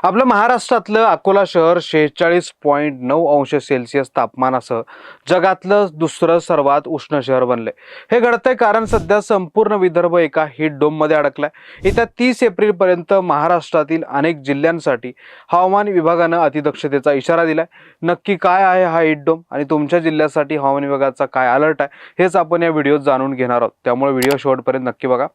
आपलं महाराष्ट्रातलं अकोला शहर 46.9 अंश सेल्सिअस तापमानासह जगातलं दुसरं सर्वात उष्ण शहर बनले। हे घडतंय कारण सध्या संपूर्ण विदर्भ एका हीट डोममध्ये अडकलाय। येत्या 30 एप्रिल पर्यंत महाराष्ट्रातील अनेक जिल्ह्यांसाठी हवामान विभागानं अतिदक्षतेचा इशारा दिलाय। नक्की काय आहे हा हीट डोम आणि तुमच्या जिल्ह्यासाठी हवामान विभागाचा काय अलर्ट आहे हेच आपण या व्हिडिओत जाणून घेणार आहोत, त्यामुळे व्हिडिओ शेवटपर्यंत नक्की बघा।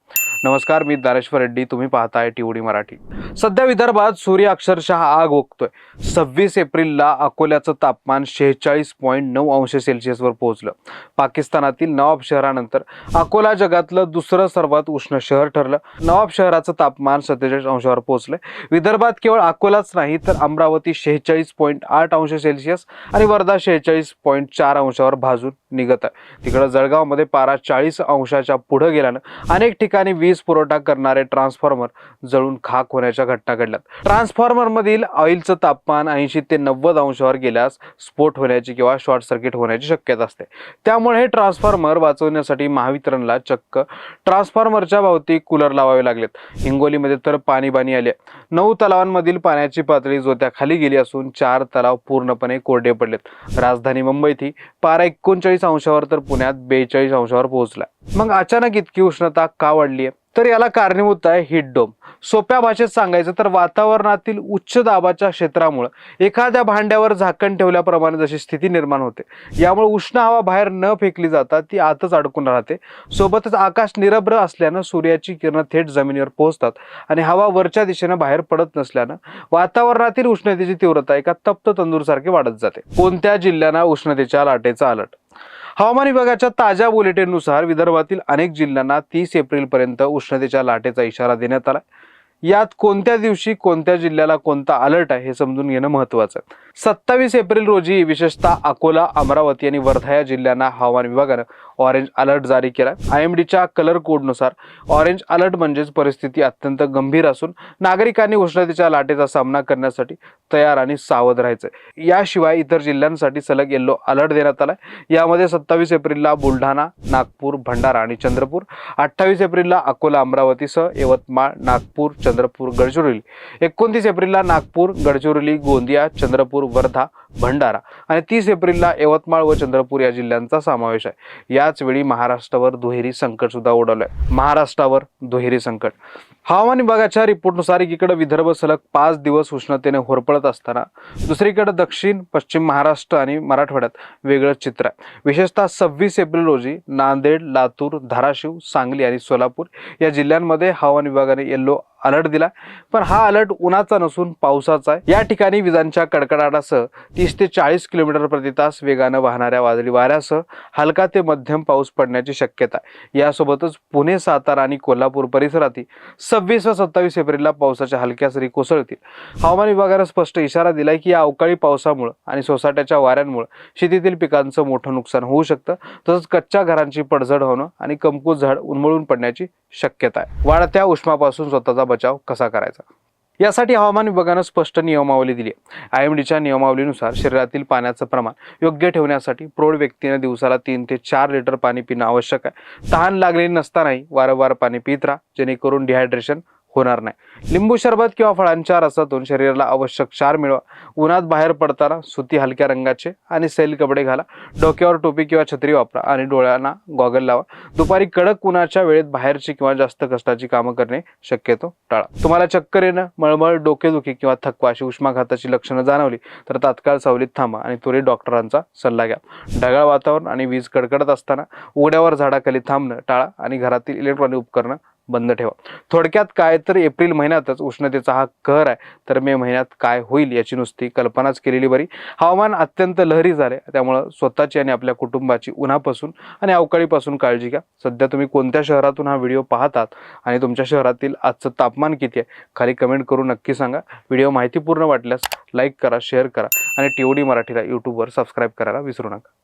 नमस्कार, मी दारेश्वर रेड्डी, तुम्ही पाहताय टीओडी मराठी। सध्या विदर्भात सूर्य अक्षरशः आग ओकतोय। 26 एप्रिलला अकोल्याचं तापमान 46.9 अंश सेल्सिअसवर पोहोचलं। पाकिस्तानातील नवाब शहरानंतर अकोला जगातलं दुसरं सर्वात उष्ण शहर ठरलं। नवाब शहराचं तापमान 47 अंशावर पोहोचलंय। विदर्भात केवळ अकोलाच नाही तर अमरावती 46.8 अंश सेल्सिअस आणि वर्धा 46.4 अंशावर भाजून निघत आहे। तिकडे जळगावमध्ये पारा 40 अंशाच्या पुढे गेल्यानं अनेक ठिकाणी वीज पुरवठा करणारे ट्रान्सफॉर्मर जळून खाक होण्याच्या घटना घडल्यात। ट्रान्सफॉर्मर मधील ऑइलचं तापमान 80 ते 90 अंशावर गेल्यास स्फोट होण्याची किंवा शॉर्ट सर्किट होण्याची शक्यता असते। त्यामुळे हे ट्रान्सफॉर्मर वाचवण्यासाठी महावितरणला चक्क ट्रान्सफॉर्मरच्या भोवती कूलर लावावे लागलेत। हिंगोलीमध्ये तर पाणीबाणी आले। 9 तलावांमधील पाण्याची पातळी जोत्याखाली गेली असून 4 तलाव पूर्णपणे कोरडे पडलेत। राजधानी मुंबईत पारा 39 अंशावर तर पुण्यात 42 अंशावर पोहोचला। मग अचानक इतकी उष्णता का वाढली आहे? तर याला कारणीभूत आहे हीट डोम। सोप्या भाषेत सांगायचं तर वातावरणातील उच्च दाबाच्या क्षेत्रामुळे एखाद्या भांड्यावर झाकण ठेवल्याप्रमाणे जशी स्थिती निर्माण होते, यामुळे उष्ण हवा बाहेर न फेकली जाता ती आतच अडकून राहते। सोबतच आकाश निरभ्र असल्यानं सूर्याची किरणं थेट जमिनीवर पोहोचतात आणि हवा वरच्या दिशेने बाहेर पडत नसल्यानं वातावरणातील उष्णतेची तीव्रता एका तप्त तंदूरसारखी वाढत जाते। कोणत्या जिल्ह्यांना उष्णतेच्या लाटेचा अलर्ट? हवामान विभागाच्या ताज्या बुलेटिननुसार विदर्भातील अनेक जिल्ह्यांना 30 एप्रिल पर्यंत उष्णतेच्या लाटेचा इशारा देण्यात आला। यात कोणत्या दिवशी कोणत्या जिल्ह्याला कोणता अलर्ट आहे हे समजून घेणं महत्त्वाचं आहे। 27 एप्रिल रोजी विशेषतः अकोला, अमरावती आणि वर्धा या जिल्ह्यांना हवामान विभागानं ऑरेंज अलर्ट जारी केला। IMDच्या कलर कोडनुसार ऑरेंज अलर्ट म्हणजेच परिस्थिती अत्यंत गंभीर असून नागरिकांनी उष्णतेच्या लाटेचा सामना करण्यासाठी तयार आणि सावध राहायचंय। याशिवाय इतर जिल्ह्यांसाठी सलग येलो अलर्ट देण्यात आलाय। यामध्ये 27 एप्रिलला बुलढाणा, नागपूर, भंडारा आणि चंद्रपूर, 28 एप्रिलला अकोला, अमरावतीसह यवतमाळ, नागपूर, चंद्रपूर, गडचिरोली, 29 एप्रिलला नागपूर, गडचिरोली, गोंदिया, चंद्रपूर, वर्धा, भंडारा आणि 30 एप्रिलला यवतमाळ व चंद्रपूर या जिल्ह्यांचा समावेश आहे। याच वेळी महाराष्ट्रावर दुहेरी संकट सुद्धा ओढवलंय। महाराष्ट्रावर दुहेरी संकट। हवामान विभागाच्या रिपोर्टनुसार एकीकडे विदर्भ सलग 5 दिवस उष्णतेने होरपळत असताना दुसरीकडे दक्षिण पश्चिम महाराष्ट्र आणि मराठवाड्यात वेगळं चित्र आहे। विशेषतः 26 एप्रिल रोजी नांदेड, लातूर, धाराशिव, सांगली आणि सोलापूर या जिल्ह्यांमध्ये हवामान विभागाने येलो अलर्ट दिला। पण हा अलर्ट उन्हाचा नसून पावसाचा आहे। या ठिकाणी विजांच्या कडकडाटासह 30 ते 40 किलोमीटर प्रति तास वेगानं वाहणाऱ्या वादळी वाऱ्यासह हलका ते मध्यम पाऊस पडण्याची शक्यता आहे। यासोबतच पुणे, सातारा आणि कोल्हापूर परिसरातही 26 व 27 एप्रिलला पावसाच्या हलक्या सरी कोसळतील। हवामान विभागाने स्पष्ट इशारा दिलाय की या अवकाळी पावसामुळे आणि सोसाट्याच्या वाऱ्यांमुळे शेतीतील पिकांचं मोठं नुकसान होऊ शकतं, तसंच कच्च्या घरांची पडझड होणं आणि कमकुवत झाड उन्मळून पडण्याची शक्यता आहे। वाढत्या उष्मापासून स्वतःचा बचाव कसा करायचा यासाठी हवामान विभागानं स्पष्ट नियमावली दिली आहे। IMDच्या नियमावलीनुसार शरीरातील पाण्याचं प्रमाण योग्य ठेवण्यासाठी प्रौढ व्यक्तीने दिवसाला 3 ते 4 लिटर पाणी पिणं आवश्यक आहे। तहान लागलेली नसतानाही वारंवार पाणी पित राहा, जेणेकरून डिहायड्रेशन होणार नाही। लिंबू सरबत किंवा फळांच्या रसातून शरीराला आवश्यक क्षार मिळवा। उन्हात बाहेर पडताना सुती हलक्या रंगाचे आणि सैल कपडे घाला। डोक्यावर टोपी किंवा छत्री वापरा आणि डोळ्यांना गॉगल लावा। दुपारी कडक उन्हाच्या वेळेत बाहेरची किंवा जास्त कष्टाची कामं करणे शक्यतो टाळा। तुम्हाला चक्कर येणं, मळमळ, डोकेदुखी किंवा थकवा अशी उष्माघाताची लक्षणं जाणवली तर तात्काळ सावलीत थांबा आणि त्वरित डॉक्टरांचा सल्ला घ्या। ढगाळ वातावरण आणि वीज कडकडत असताना उघड्यावर झाडाखाली थांबणं टाळा आणि घरातील इलेक्ट्रॉनिक उपकरणं बंद ठेवा। थोडक्यात काय तर एप्रिल महिन्यातच उष्णतेचा हा कहर आहे, तर मे महिन्यात काय होईल याची नुसती कल्पनाच केलेली बरी। हवामान अत्यंत लहरी झाले, त्यामुळे स्वतःची आणि आपल्या कुटुंबाची उन्हापासून आणि अवकाळीपासून काळजी घ्या। सध्या तुम्ही कोणत्या शहरातून हा व्हिडिओ पाहतात आणि तुमच्या शहरातील आजचं तापमान किती आहे खाली कमेंट करून नक्की सांगा। व्हिडिओ माहितीपूर्ण वाटल्यास लाईक करा, शेअर करा आणि टीओडी मराठीला यूट्यूबवर सबस्क्राईब करायला विसरू नका।